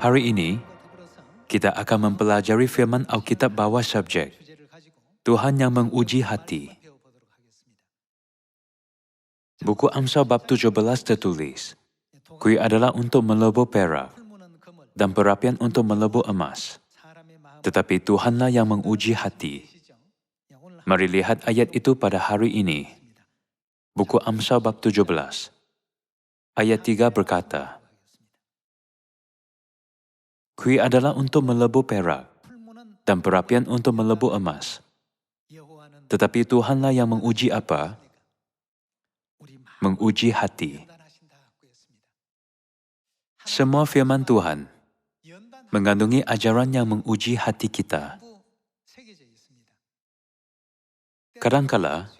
Hari ini, kita akan mempelajari firman Alkitab bawah subjek Tuhan yang menguji hati. Buku Amsal bab 17 tertulis, Kui adalah untuk melebur perak, dan perapian untuk melebur emas. Tetapi Tuhanlah yang menguji hati. Mari lihat ayat itu pada hari ini. Buku Amsal bab 17. Ayat 3 berkata, Kui adalah untuk melebur perak, dan perapian untuk melebur emas. Tetapi Tuhanlah yang menguji apa? Menguji hati. Semua firman Tuhan mengandungi ajaran yang menguji hati kita. Kadangkala,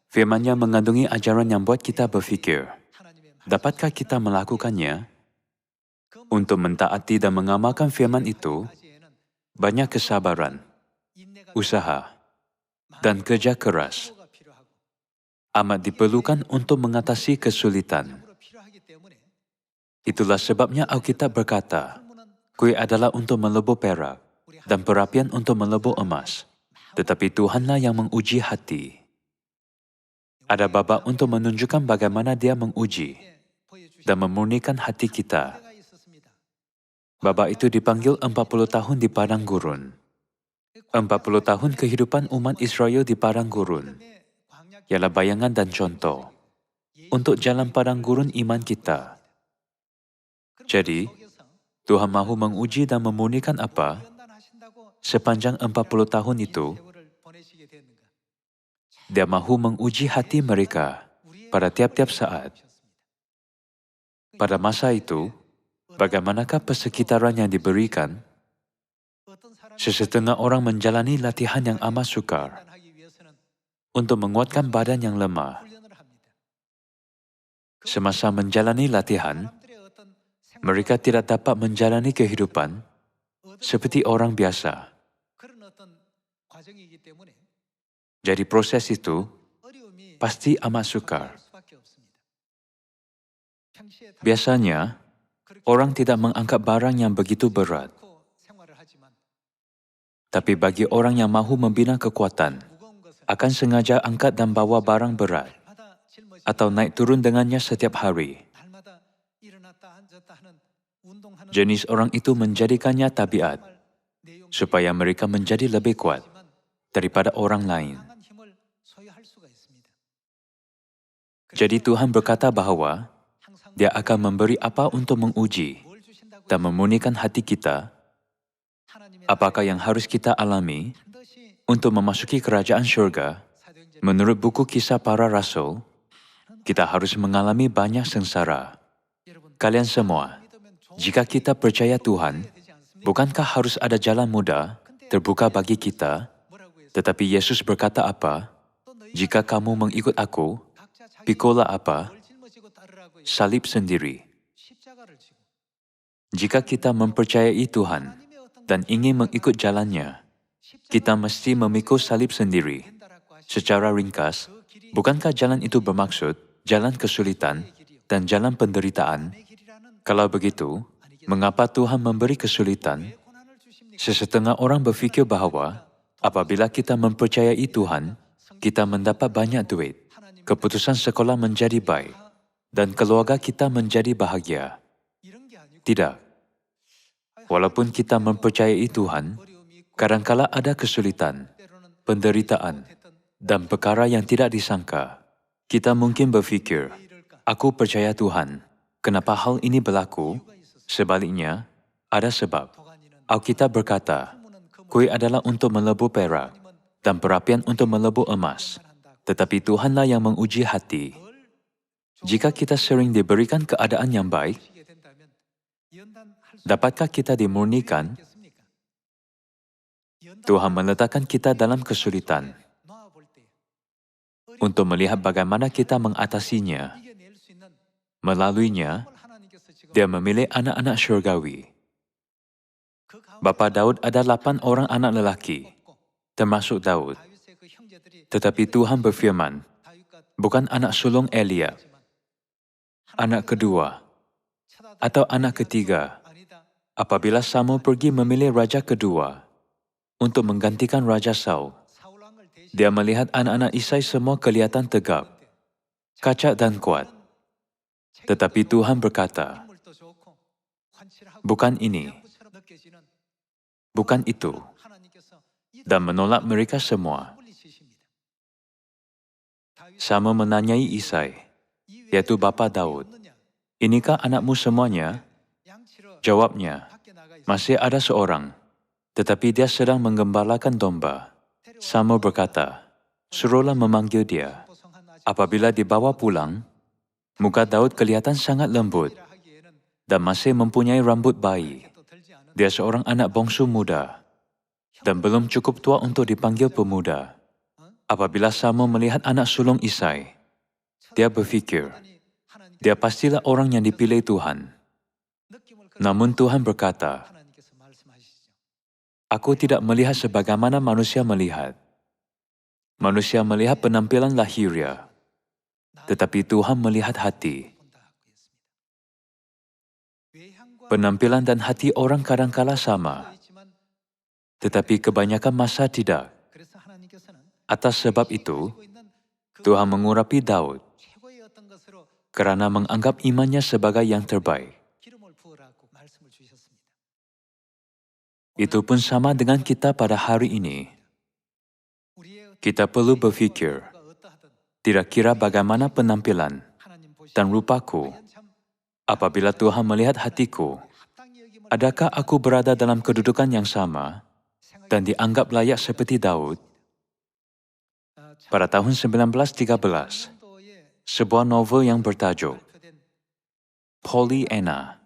firman-Nya mengandungi ajaran yang buat kita berfikir, dapatkah kita melakukannya? Untuk mentaati dan mengamalkan firman itu, banyak kesabaran, usaha, dan kerja keras amat diperlukan untuk mengatasi kesulitan. Itulah sebabnya Alkitab berkata, Kui adalah untuk melebur perak, dan perapian untuk melebur emas. Tetapi Tuhanlah yang menguji hati. Ada babak untuk menunjukkan bagaimana Dia menguji dan memurnikan hati kita. Babak itu dipanggil 40 tahun di padang gurun. 40 tahun kehidupan umat Israel di padang gurun ialah bayangan dan contoh untuk jalan padang gurun iman kita. Jadi, Tuhan mahu menguji dan memurnikan apa? Sepanjang 40 tahun itu, Dia mahu menguji hati mereka pada tiap-tiap saat. Pada masa itu, bagaimanakah persekitaran yang diberikan? Sesetengah orang menjalani latihan yang amat sukar untuk menguatkan badan yang lemah. Semasa menjalani latihan, mereka tidak dapat menjalani kehidupan seperti orang biasa. Jadi proses itu pasti amat sukar. Biasanya, orang tidak mengangkat barang yang begitu berat. Tapi bagi orang yang mahu membina kekuatan, akan sengaja angkat dan bawa barang berat, atau naik turun dengannya setiap hari. Jenis orang itu menjadikannya tabiat, supaya mereka menjadi lebih kuat daripada orang lain. Jadi Tuhan berkata bahwa Dia akan memberi apa untuk menguji dan memurnikan hati kita. Apakah yang harus kita alami untuk memasuki kerajaan syurga? Menurut buku Kisah Para Rasul, kita harus mengalami banyak sengsara. Kalian semua, jika kita percaya Tuhan, bukankah harus ada jalan mudah terbuka bagi kita? Tetapi Yesus berkata apa? Jika kamu mengikut aku, pikulah apa? Salib sendiri. Jika kita mempercayai Tuhan dan ingin mengikut jalannya, kita mesti memikul salib sendiri. Secara ringkas, bukankah jalan itu bermaksud jalan kesulitan dan jalan penderitaan? Kalau begitu, mengapa Tuhan memberi kesulitan? Sesetengah orang berfikir bahwa apabila kita mempercayai Tuhan, kita mendapat banyak duit, keputusan sekolah menjadi baik, dan keluarga kita menjadi bahagia. Tidak. Walaupun kita mempercayai Tuhan, kadangkala ada kesulitan, penderitaan, dan perkara yang tidak disangka. Kita mungkin berfikir, aku percaya Tuhan, kenapa hal ini berlaku? Sebaliknya, ada sebab. Alkitab berkata, Kui adalah untuk melebur perak, dan perapian untuk melebur emas. Tetapi Tuhanlah yang menguji hati. Jika kita sering diberikan keadaan yang baik, dapatkah kita dimurnikan? Tuhan meletakkan kita dalam kesulitan untuk melihat bagaimana kita mengatasinya. Melaluinya, Dia memilih anak-anak syurgawi. Bapa Daud ada 8 orang anak lelaki, termasuk Daud. Tetapi Tuhan berfirman, bukan anak sulung Eliab, anak kedua, atau anak ketiga, Apabila Samuel pergi memilih raja kedua untuk menggantikan Raja Saul, dia melihat anak-anak Isai semua kelihatan tegap, kacak dan kuat. Tetapi Tuhan berkata, bukan ini, bukan itu, dan menolak mereka semua. Samuel menanyai Isai, yaitu bapa Daud, inikah anakmu semuanya? Jawabnya, masih ada seorang, tetapi dia sedang menggembalakan domba. Samuel berkata, suruhlah memanggil dia. Apabila dibawa pulang, muka Daud kelihatan sangat lembut dan masih mempunyai rambut bayi. Dia seorang anak bongsu muda dan belum cukup tua untuk dipanggil pemuda. Apabila Samuel melihat anak sulung Isai, dia berfikir, dia pastilah orang yang dipilih Tuhan. Namun Tuhan berkata, aku tidak melihat sebagaimana manusia melihat. Manusia melihat penampilan lahiriah, tetapi Tuhan melihat hati. Penampilan dan hati orang kadangkala sama, tetapi kebanyakan masa tidak. Atas sebab itu, Tuhan mengurapi Daud kerana menganggap imannya sebagai yang terbaik. Itu pun sama dengan kita pada hari ini. Kita perlu berfikir, tidak kira bagaimana penampilan dan rupaku, apabila Tuhan melihat hatiku, adakah aku berada dalam kedudukan yang sama dan dianggap layak seperti Daud? Pada tahun 1913, sebuah novel yang bertajuk Pollyanna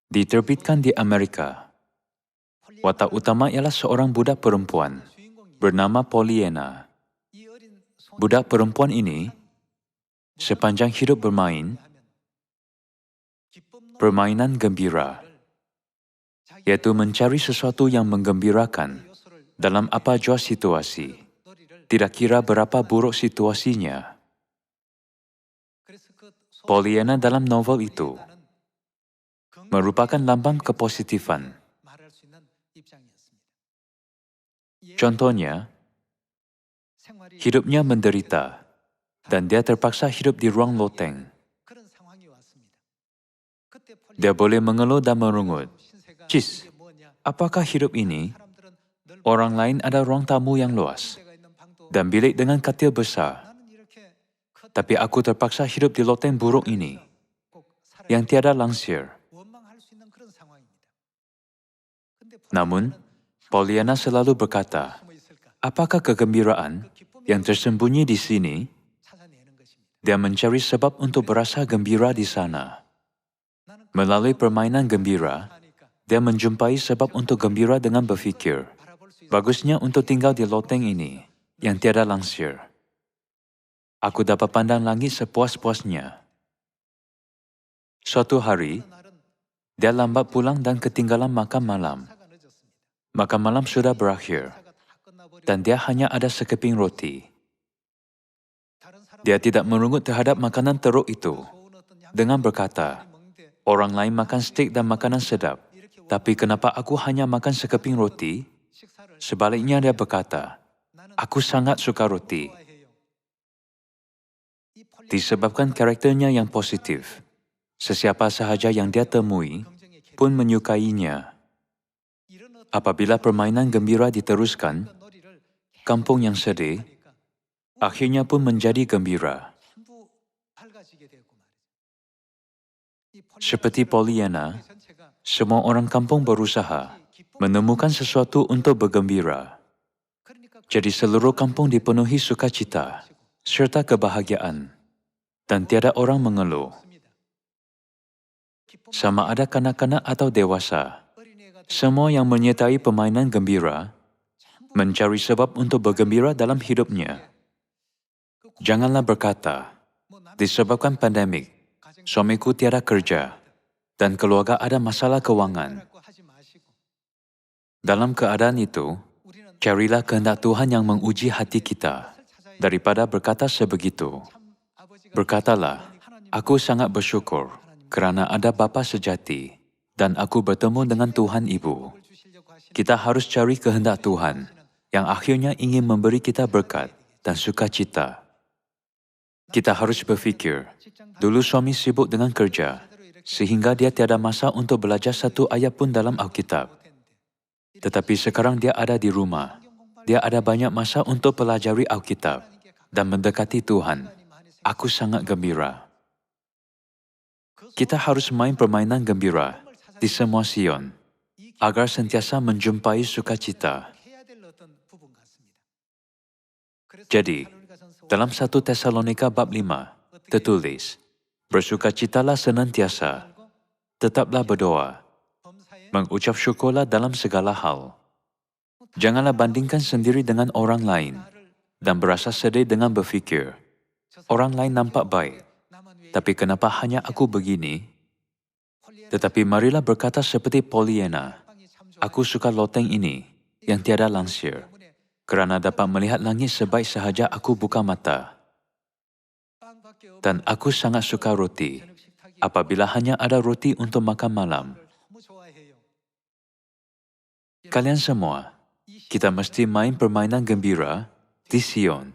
diterbitkan di Amerika. Watak utama ialah seorang budak perempuan bernama Pollyanna. Budak perempuan ini sepanjang hidup bermain permainan gembira, yaitu mencari sesuatu yang menggembirakan dalam apa jua situasi, tidak kira berapa buruk situasinya. Pollyanna dalam novel itu merupakan lambang kepositifan. Contohnya, hidupnya menderita dan dia terpaksa hidup di ruang loteng. Dia boleh mengeluh dan merungut, "Cis, apakah hidup ini? Orang lain ada ruang tamu yang luas dan bilik dengan katil besar. Tapi aku terpaksa hidup di loteng buruk ini, yang tiada langsir." Namun, Pollyanna selalu berkata, apakah kegembiraan yang tersembunyi di sini? Dia mencari sebab untuk berasa gembira di sana. Melalui permainan gembira, dia menjumpai sebab untuk gembira dengan berfikir, bagusnya untuk tinggal di loteng ini, yang tiada langsir. Aku dapat pandang langit sepuas-puasnya. Suatu hari, dia lambat pulang dan ketinggalan makan malam. Makan malam sudah berakhir, dan dia hanya ada sekeping roti. Dia tidak merungut terhadap makanan teruk itu, dengan berkata, orang lain makan steak dan makanan sedap, tapi kenapa aku hanya makan sekeping roti? Sebaliknya dia berkata, aku sangat suka roti. Disebabkan karakternya yang positif, sesiapa sahaja yang dia temui pun menyukainya. Apabila permainan gembira diteruskan, kampung yang sedih akhirnya pun menjadi gembira. Seperti Pollyanna, semua orang kampung berusaha menemukan sesuatu untuk bergembira. Jadi seluruh kampung dipenuhi sukacita serta kebahagiaan, dan tiada orang mengeluh. Sama ada kanak-kanak atau dewasa, semua yang menyertai permainan gembira mencari sebab untuk bergembira dalam hidupnya. Janganlah berkata, disebabkan pandemik, suamiku tiada kerja, dan keluarga ada masalah keuangan. Dalam keadaan itu, carilah kehendak Tuhan yang menguji hati kita, daripada berkata sebegitu. Berkatalah, aku sangat bersyukur kerana ada Bapa sejati dan aku bertemu dengan Tuhan Ibu. Kita harus cari kehendak Tuhan, yang akhirnya ingin memberi kita berkat dan sukacita. Kita harus berfikir, dulu suami sibuk dengan kerja, sehingga dia tiada masa untuk belajar satu ayat pun dalam Alkitab. Tetapi sekarang dia ada di rumah. Dia ada banyak masa untuk pelajari Alkitab dan mendekati Tuhan. Aku sangat gembira. Kita harus main permainan gembira di semua Sion, agar sentiasa menjumpai sukacita. Jadi, dalam 1 Tesalonika bab 5, tertulis, bersukacitalah senantiasa, tetaplah berdoa, mengucap syukurlah dalam segala hal. Janganlah bandingkan sendiri dengan orang lain, dan berasa sedih dengan berfikir, orang lain nampak baik, tapi kenapa hanya aku begini? Tetapi marilah berkata seperti Pollyanna, aku suka loteng ini, yang tiada langsir, kerana dapat melihat langit sebaik sahaja aku buka mata. Dan aku sangat suka roti, apabila hanya ada roti untuk makan malam. Kalian semua, kita mesti main permainan gembira di Sion.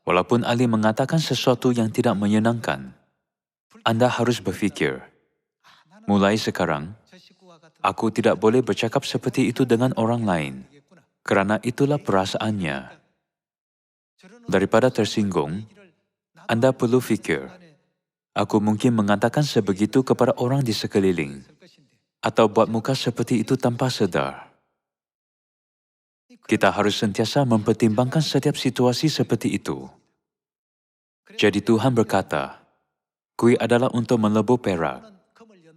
Walaupun Ali mengatakan sesuatu yang tidak menyenangkan, Anda harus berfikir, mulai sekarang, aku tidak boleh bercakap seperti itu dengan orang lain, kerana itulah perasaannya. Daripada tersinggung, Anda perlu fikir, aku mungkin mengatakan sebegitu kepada orang di sekeliling, atau buat muka seperti itu tanpa sedar. Kita harus sentiasa mempertimbangkan setiap situasi seperti itu. Jadi Tuhan berkata, kuih adalah untuk melebur perak,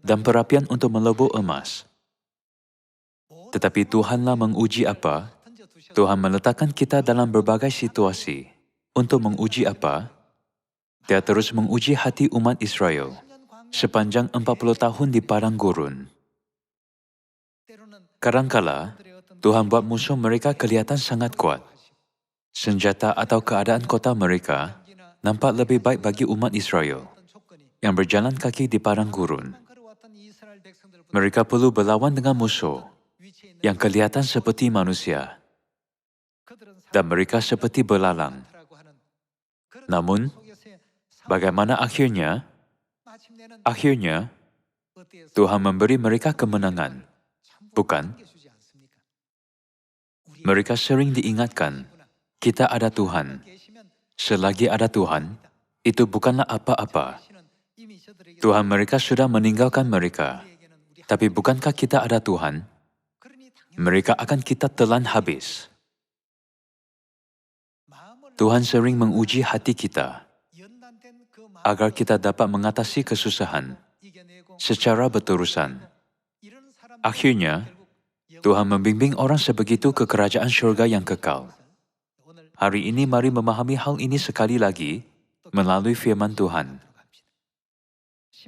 dan perapian untuk melebur emas. Tetapi Tuhanlah menguji apa? Tuhan meletakkan kita dalam berbagai situasi. Untuk menguji apa? Dia terus menguji hati umat Israel sepanjang 40 tahun di padang gurun. Kadangkala, Tuhan buat musuh mereka kelihatan sangat kuat. Senjata atau keadaan kota mereka nampak lebih baik bagi umat Israel yang berjalan kaki di padang gurun. Mereka perlu berlawan dengan musuh yang kelihatan seperti manusia, dan mereka seperti belalang. Namun, bagaimana akhirnya? Akhirnya, Tuhan memberi mereka kemenangan, bukan? Mereka sering diingatkan, kita ada Tuhan. Selagi ada Tuhan, itu bukanlah apa-apa. Tuhan mereka sudah meninggalkan mereka. Tapi bukankah kita ada Tuhan? Mereka akan kita telan habis. Tuhan sering menguji hati kita, agar kita dapat mengatasi kesusahan secara berterusan. Akhirnya, Tuhan membimbing orang sebegitu ke kerajaan syurga yang kekal. Hari ini mari memahami hal ini sekali lagi melalui firman Tuhan.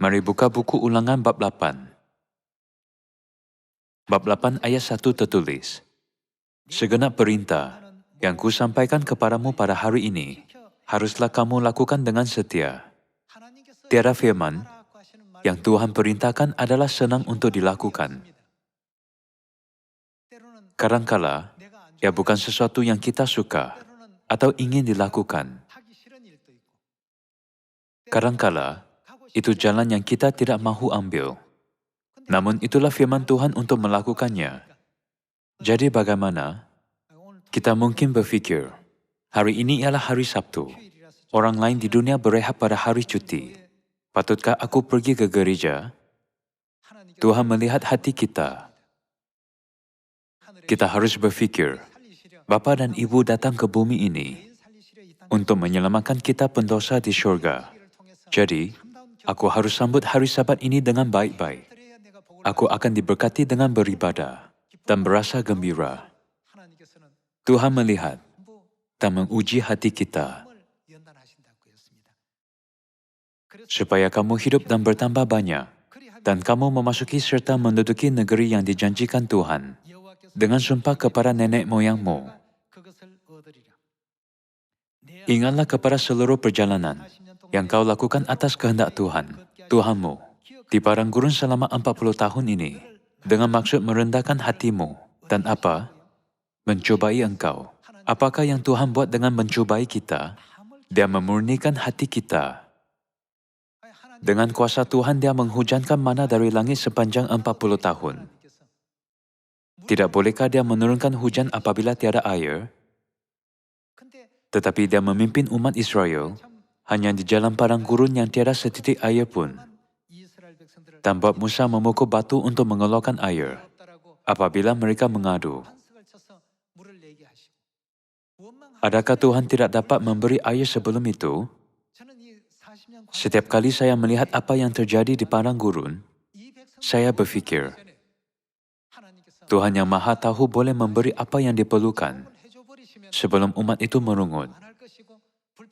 Mari buka buku Ulangan bab 8. Bab 8 ayat 1 tertulis, segenap perintah yang kusampaikan kepadamu pada hari ini, haruslah kamu lakukan dengan setia. Tiada firman yang Tuhan perintahkan adalah senang untuk dilakukan. Kadangkala, ia bukan sesuatu yang kita suka atau ingin dilakukan. Kadangkala, itu jalan yang kita tidak mahu ambil. Namun itulah firman Tuhan untuk melakukannya. Jadi bagaimana? Kita mungkin berfikir, hari ini ialah hari Sabtu. Orang lain di dunia berehat pada hari cuti. Patutkah aku pergi ke gereja? Tuhan melihat hati kita. Kita harus berfikir, Bapa dan Ibu datang ke bumi ini untuk menyelamatkan kita pendosa di syurga. Jadi, aku harus sambut hari Sabat ini dengan baik-baik. Aku akan diberkati dengan beribadah dan berasa gembira. Tuhan melihat dan menguji hati kita, supaya kamu hidup dan bertambah banyak, dan kamu memasuki serta menduduki negeri yang dijanjikan Tuhan, dengan sumpah kepada nenek moyangmu. Ingatlah kepada seluruh perjalanan yang kau lakukan atas kehendak Tuhan, Tuhanmu, di padang gurun selama 40 tahun ini, dengan maksud merendahkan hatimu, dan apa? Mencobai engkau. Apakah yang Tuhan buat dengan mencobai kita? Dia memurnikan hati kita. Dengan kuasa Tuhan, Dia menghujankan mana dari langit sepanjang 40 tahun. Tidak bolehkah Dia menurunkan hujan apabila tiada air? Tetapi Dia memimpin umat Israel hanya di jalan padang gurun yang tiada setitik air pun. Dan buat Musa memukul batu untuk mengeluarkan air apabila mereka mengadu. Adakah Tuhan tidak dapat memberi air sebelum itu? Setiap kali saya melihat apa yang terjadi di padang gurun, saya berfikir, Tuhan yang Maha Tahu boleh memberi apa yang diperlukan sebelum umat itu merungut.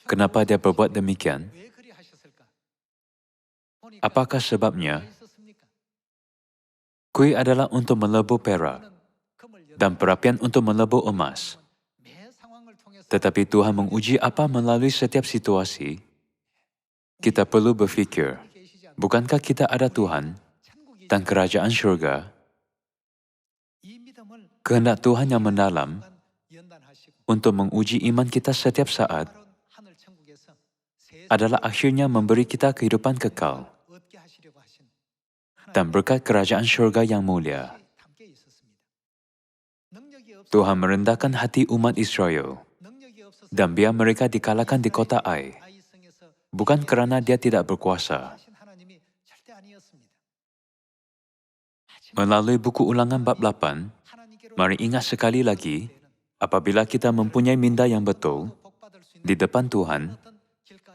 Kenapa Dia berbuat demikian? Apakah sebabnya? Kuih adalah untuk melebur perak dan perapian untuk melebur emas. Tetapi Tuhan menguji apa melalui setiap situasi. Kita perlu berfikir, bukankah kita ada Tuhan dan kerajaan syurga? Kehendak Tuhan yang mendalam untuk menguji iman kita setiap saat adalah akhirnya memberi kita kehidupan kekal dan berkat kerajaan syurga yang mulia. Tuhan merendahkan hati umat Israel dan biar mereka dikalahkan di kota Ai, bukan kerana Dia tidak berkuasa. Melalui buku Ulangan bab 8, mari ingat sekali lagi, apabila kita mempunyai minda yang betul di depan Tuhan,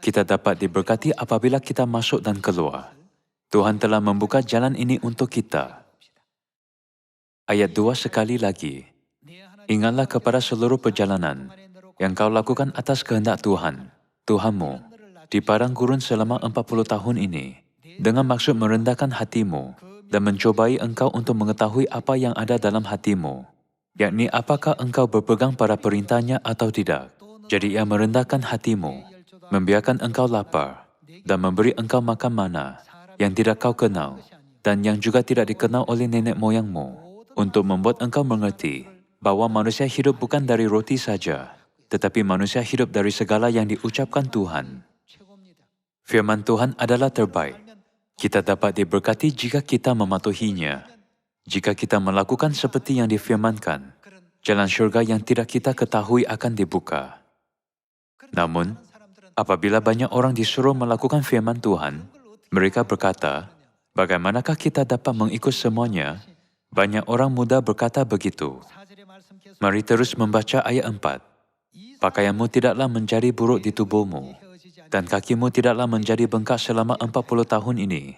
kita dapat diberkati apabila kita masuk dan keluar. Tuhan telah membuka jalan ini untuk kita. Ayat 2 sekali lagi. Ingatlah kepada seluruh perjalanan yang kau lakukan atas kehendak Tuhan, Tuhanmu, di padang gurun selama 40 tahun ini, dengan maksud merendahkan hatimu dan mencobai engkau untuk mengetahui apa yang ada dalam hatimu, yakni apakah engkau berpegang pada perintahnya atau tidak. Jadi Ia merendahkan hatimu, membiarkan engkau lapar, dan memberi engkau makan mana yang tidak kau kenal, dan yang juga tidak dikenal oleh nenek moyangmu, untuk membuat engkau mengerti bahwa manusia hidup bukan dari roti saja, tetapi manusia hidup dari segala yang diucapkan Tuhan. Firman Tuhan adalah terbaik. Kita dapat diberkati jika kita mematuhinya. Jika kita melakukan seperti yang difirmankan, jalan syurga yang tidak kita ketahui akan dibuka. Namun, apabila banyak orang disuruh melakukan firman Tuhan, mereka berkata, bagaimanakah kita dapat mengikut semuanya? Banyak orang muda berkata begitu. Mari terus membaca ayat 4. Pakaianmu tidaklah menjadi buruk di tubuhmu, dan kakimu tidaklah menjadi bengkak selama 40 tahun ini.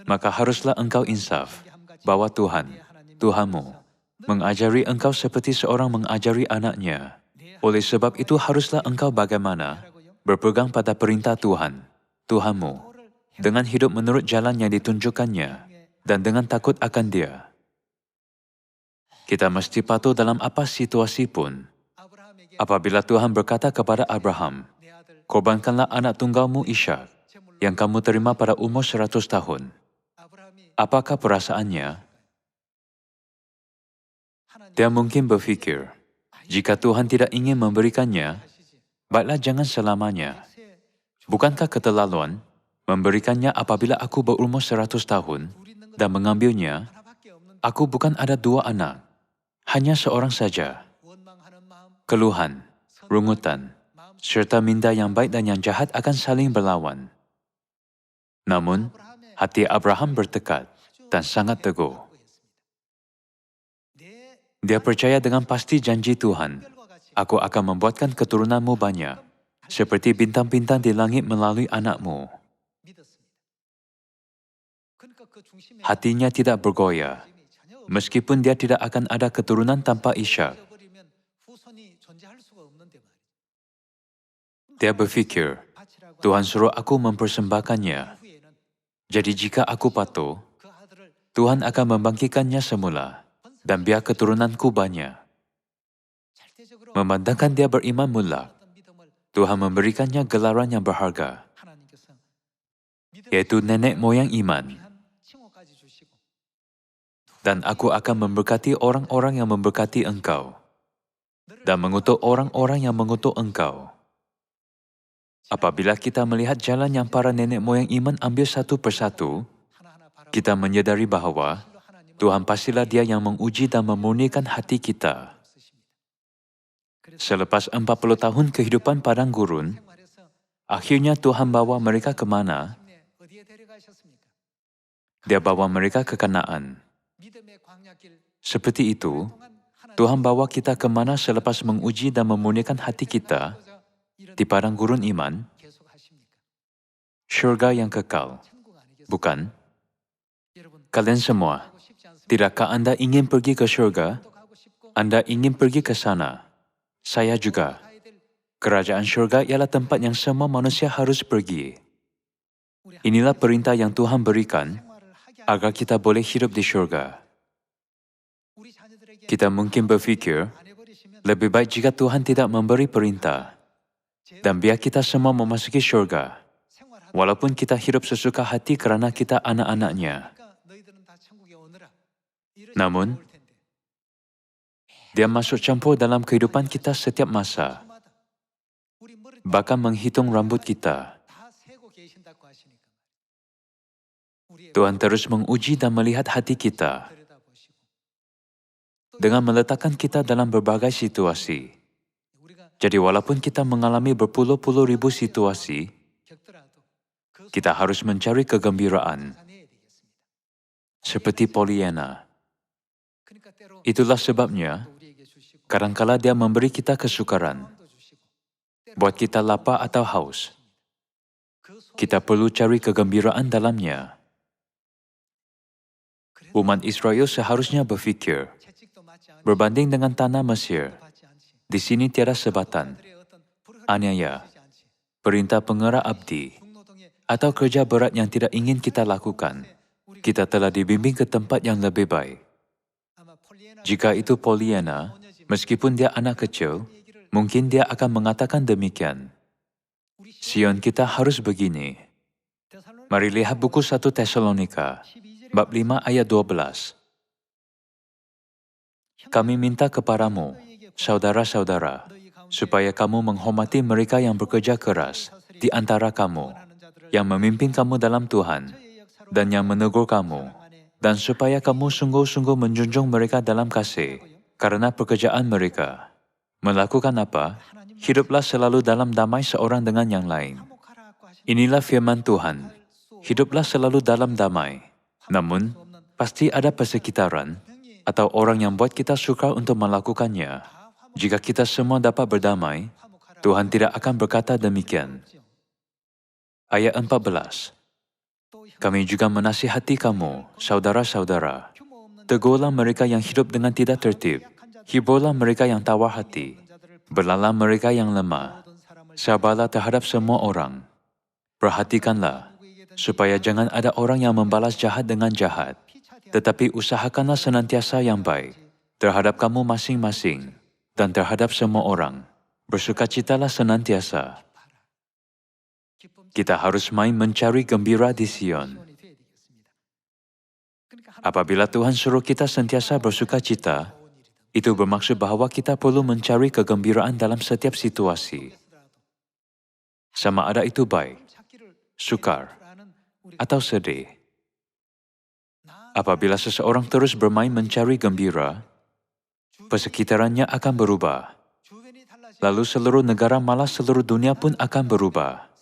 Maka haruslah engkau insaf, bahwa Tuhan, Tuhanmu, mengajari engkau seperti seorang mengajari anaknya. Oleh sebab itu haruslah engkau bagaimana? Berpegang pada perintah Tuhan, Tuhanmu, dengan hidup menurut jalan yang ditunjukkannya, dan dengan takut akan Dia. Kita mesti patuh dalam apa situasi pun. Apabila Tuhan berkata kepada Abraham, korbankanlah anak tunggalmu Ishak, yang kamu terima pada umur 100 tahun. Apakah perasaannya? Dia mungkin berfikir, jika Tuhan tidak ingin memberikannya, baiklah jangan selamanya. Bukankah keterlaluan memberikannya apabila aku berumur 100 tahun dan mengambilnya? Aku bukan ada 2 anak, hanya seorang saja. Keluhan, rungutan, serta minda yang baik dan yang jahat akan saling berlawan. Namun, hati Abraham bertekad dan sangat teguh. Dia percaya dengan pasti janji Tuhan, aku akan membuatkan keturunanmu banyak, seperti bintang-bintang di langit melalui anakmu. Hatinya tidak bergoyah, meskipun dia tidak akan ada keturunan tanpa Ishak. Dia berfikir, Tuhan suruh aku mempersembahkannya. Jadi jika aku patuh, Tuhan akan membangkitkannya semula, dan biar keturunanku banyak. Memandangkan dia beriman mutlak, Tuhan memberikannya gelaran yang berharga, yaitu nenek moyang iman. Dan aku akan memberkati orang-orang yang memberkati engkau, dan mengutuk orang-orang yang mengutuk engkau. Apabila kita melihat jalan yang para nenek moyang iman ambil satu persatu, kita menyadari bahwa Tuhan pastilah Dia yang menguji dan memurnikan hati kita. Selepas 40 tahun kehidupan padang gurun, akhirnya Tuhan bawa mereka ke mana? Dia bawa mereka ke Kanaan. Seperti itu, Tuhan bawa kita ke mana selepas menguji dan memurnikan hati kita di padang gurun iman? Syurga yang kekal, bukan? Kalian semua, tidakkah Anda ingin pergi ke syurga? Anda ingin pergi ke sana. Saya juga. Kerajaan syurga ialah tempat yang semua manusia harus pergi. Inilah perintah yang Tuhan berikan agar kita boleh hidup di syurga. Kita mungkin berfikir, lebih baik jika Tuhan tidak memberi perintah, dan biar kita semua memasuki syurga, walaupun kita hidup sesuka hati kerana kita anak-anaknya. Namun, Dia masuk campur dalam kehidupan kita setiap masa, bahkan menghitung rambut kita. Tuhan terus menguji dan melihat hati kita dengan meletakkan kita dalam berbagai situasi. Jadi walaupun kita mengalami berpuluh-puluh ribu situasi, kita harus mencari kegembiraan. Seperti Pollyanna. Itulah sebabnya, kadangkala Dia memberi kita kesukaran. Buat kita lapar atau haus, kita perlu cari kegembiraan dalamnya. Umat Israel seharusnya berfikir, berbanding dengan tanah Mesir, di sini tiada sebatan, aniaya, perintah pengeras abdi, atau kerja berat yang tidak ingin kita lakukan. Kita telah dibimbing ke tempat yang lebih baik. Jika itu Pollyanna, meskipun dia anak kecil, mungkin dia akan mengatakan demikian. Sion kita harus begini. Mari lihat buku 1 Tesalonika, bab 5 ayat 12. Kami minta kepadamu, saudara-saudara, supaya kamu menghormati mereka yang bekerja keras di antara kamu, yang memimpin kamu dalam Tuhan, dan yang menegur kamu, dan supaya kamu sungguh-sungguh menjunjung mereka dalam kasih, karena pekerjaan mereka. Melakukan apa? Hiduplah selalu dalam damai seorang dengan yang lain. Inilah firman Tuhan. Hiduplah selalu dalam damai. Namun, pasti ada persekitaran atau orang yang buat kita sukar untuk melakukannya. Jika kita semua dapat berdamai, Tuhan tidak akan berkata demikian. Ayat 14. Kami juga menasihati kamu, saudara-saudara. Tegurlah mereka yang hidup dengan tidak tertib. Hiburlah mereka yang tawar hati. Berlalah mereka yang lemah. Sabarlah terhadap semua orang. Perhatikanlah, supaya jangan ada orang yang membalas jahat dengan jahat. Tetapi usahakanlah senantiasa yang baik terhadap kamu masing-masing dan terhadap semua orang. Bersukacitalah senantiasa. Kita harus main mencari gembira di Sion. Apabila Tuhan suruh kita sentiasa bersukacita, itu bermaksud bahwa kita perlu mencari kegembiraan dalam setiap situasi. Sama ada itu baik, sukar, atau sedih. Apabila seseorang terus bermain mencari gembira, persekitarannya akan berubah. Lalu seluruh negara, malah seluruh dunia pun akan berubah.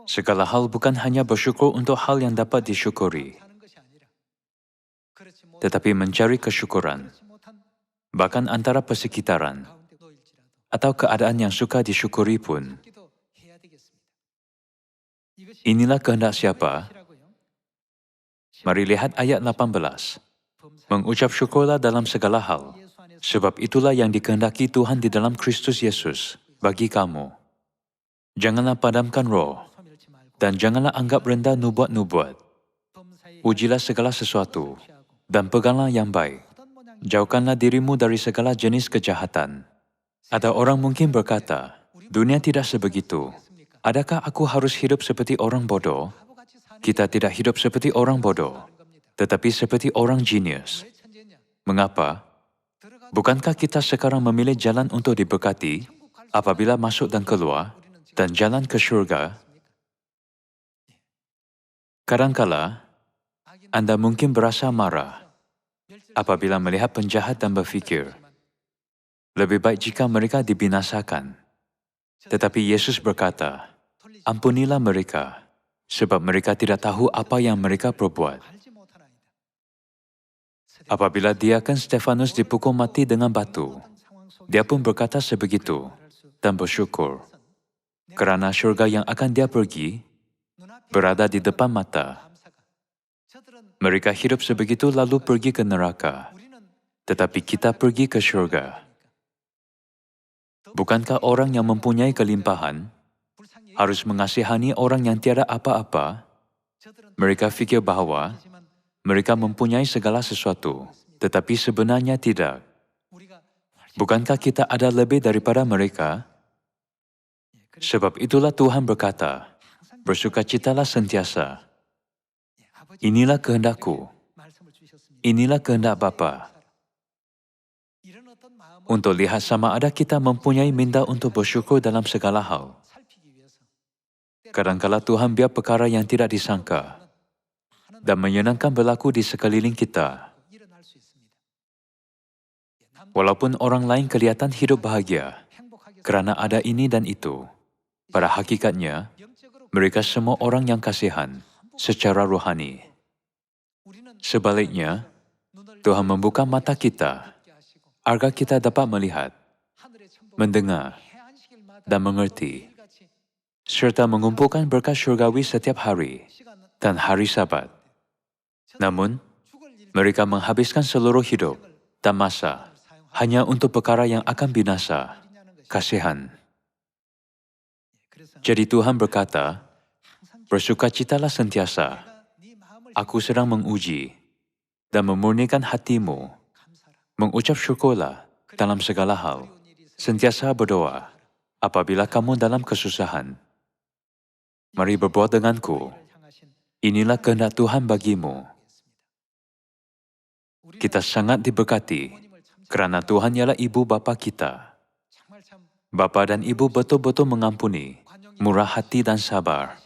Segala hal bukan hanya bersyukur untuk hal yang dapat disyukuri, tetapi mencari kesyukuran, bahkan antara persekitaran, atau keadaan yang suka disyukuri pun. Inilah kehendak siapa? Mari lihat ayat 18. Mengucap syukurlah dalam segala hal, sebab itulah yang dikehendaki Tuhan di dalam Kristus Yesus bagi kamu. Janganlah padamkan roh, dan janganlah anggap rendah nubuat-nubuat. Ujilah segala sesuatu, dan peganglah yang baik. Jauhkanlah dirimu dari segala jenis kejahatan. Ada orang mungkin berkata, dunia tidak sebegitu. Adakah aku harus hidup seperti orang bodoh? Kita tidak hidup seperti orang bodoh. tetapi seperti orang jenius. Mengapa? Bukankah kita sekarang memilih jalan untuk diberkati apabila masuk dan keluar dan jalan ke syurga? Kadangkala, Anda mungkin berasa marah apabila melihat penjahat dan berfikir, lebih baik jika mereka dibinasakan. Tetapi Yesus berkata, ampunilah mereka, sebab mereka tidak tahu apa yang mereka perbuat. Apabila diaken Stefanus dipukul mati dengan batu, dia pun berkata sebegitu dan bersyukur, kerana syurga yang akan dia pergi berada di depan mata. Mereka hidup sebegitu lalu pergi ke neraka, tetapi kita pergi ke syurga. Bukankah orang yang mempunyai kelimpahan harus mengasihani orang yang tiada apa-apa? Mereka fikir bahawa mereka mempunyai segala sesuatu, tetapi sebenarnya tidak. Bukankah kita ada lebih daripada mereka? Sebab itulah Tuhan berkata, bersukacitalah sentiasa. Inilah kehendakku, inilah kehendak Bapa. Untuk lihat sama ada kita mempunyai minda untuk bersyukur dalam segala hal. Kadangkala Tuhan biar perkara yang tidak disangka dan menyenangkan berlaku di sekeliling kita. Walaupun orang lain kelihatan hidup bahagia kerana ada ini dan itu, pada hakikatnya, mereka semua orang yang kasihan secara rohani. Sebaliknya, Tuhan membuka mata kita agar kita dapat melihat, mendengar, dan mengerti, serta mengumpulkan berkat syurgawi setiap hari dan hari Sabat. Namun, mereka menghabiskan seluruh hidup dan masa hanya untuk perkara yang akan binasa, kasihan. Jadi Tuhan berkata, bersukacitalah sentiasa. Aku sedang menguji dan memurnikan hatimu. Mengucap syukurlah dalam segala hal. Sentiasa berdoa apabila kamu dalam kesusahan. Mari berbuat denganku. Inilah kehendak Tuhan bagimu. Kita sangat diberkati kerana Tuhan ialah ibu bapa kita. Bapa dan ibu betul-betul mengampuni, murah hati dan sabar.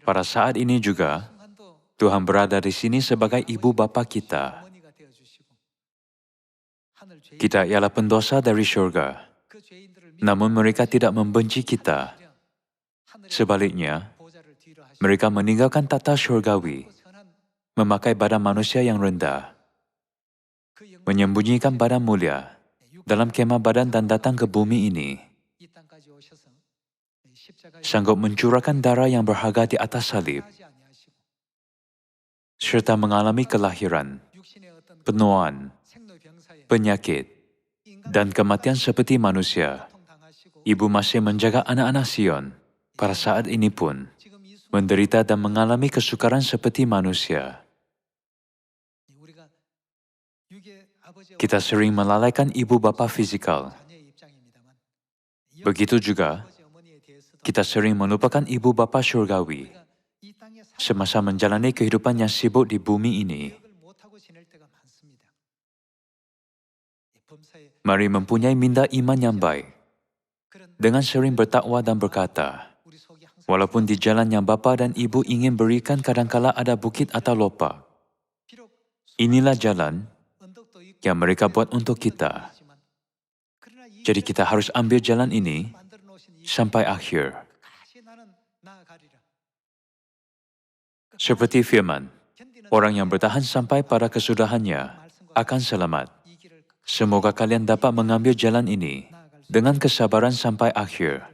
Pada saat ini juga, Tuhan berada di sini sebagai ibu bapa kita. Kita ialah pendosa dari syurga, namun mereka tidak membenci kita. Sebaliknya, mereka meninggalkan tata syurgawi, memakai badan manusia yang rendah, menyembunyikan badan mulia dalam kemah badan dan datang ke bumi ini, sanggup mencurahkan darah yang berharga di atas salib, serta mengalami kelahiran, penuaan, penyakit, dan kematian seperti manusia. Ibu masih menjaga anak-anak Sion pada saat ini pun, menderita dan mengalami kesukaran seperti manusia. Kita sering melalaikan ibu bapa fisikal. Begitu juga, kita sering melupakan ibu bapa syurgawi semasa menjalani kehidupan yang sibuk di bumi ini. Mari mempunyai minda iman yang baik, dengan sering bertakwa dan berkata, walaupun di jalan yang bapa dan ibu ingin berikan kadangkala ada bukit atau lopak, inilah jalan yang mereka buat untuk kita. Jadi kita harus ambil jalan ini sampai akhir. Seperti firman, orang yang bertahan sampai pada kesudahannya akan selamat. Semoga kalian dapat mengambil jalan ini dengan kesabaran sampai akhir.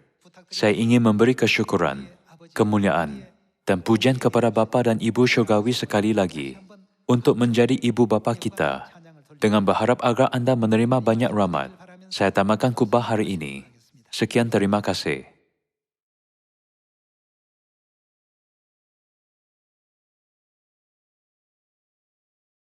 Saya ingin memberi kesyukuran, kemuliaan, dan pujian kepada Bapa dan Ibu Syurgawi sekali lagi untuk menjadi ibu bapa kita. Dengan berharap agar Anda menerima banyak rahmat, saya tamatkan khutbah hari ini. Sekian, terima kasih.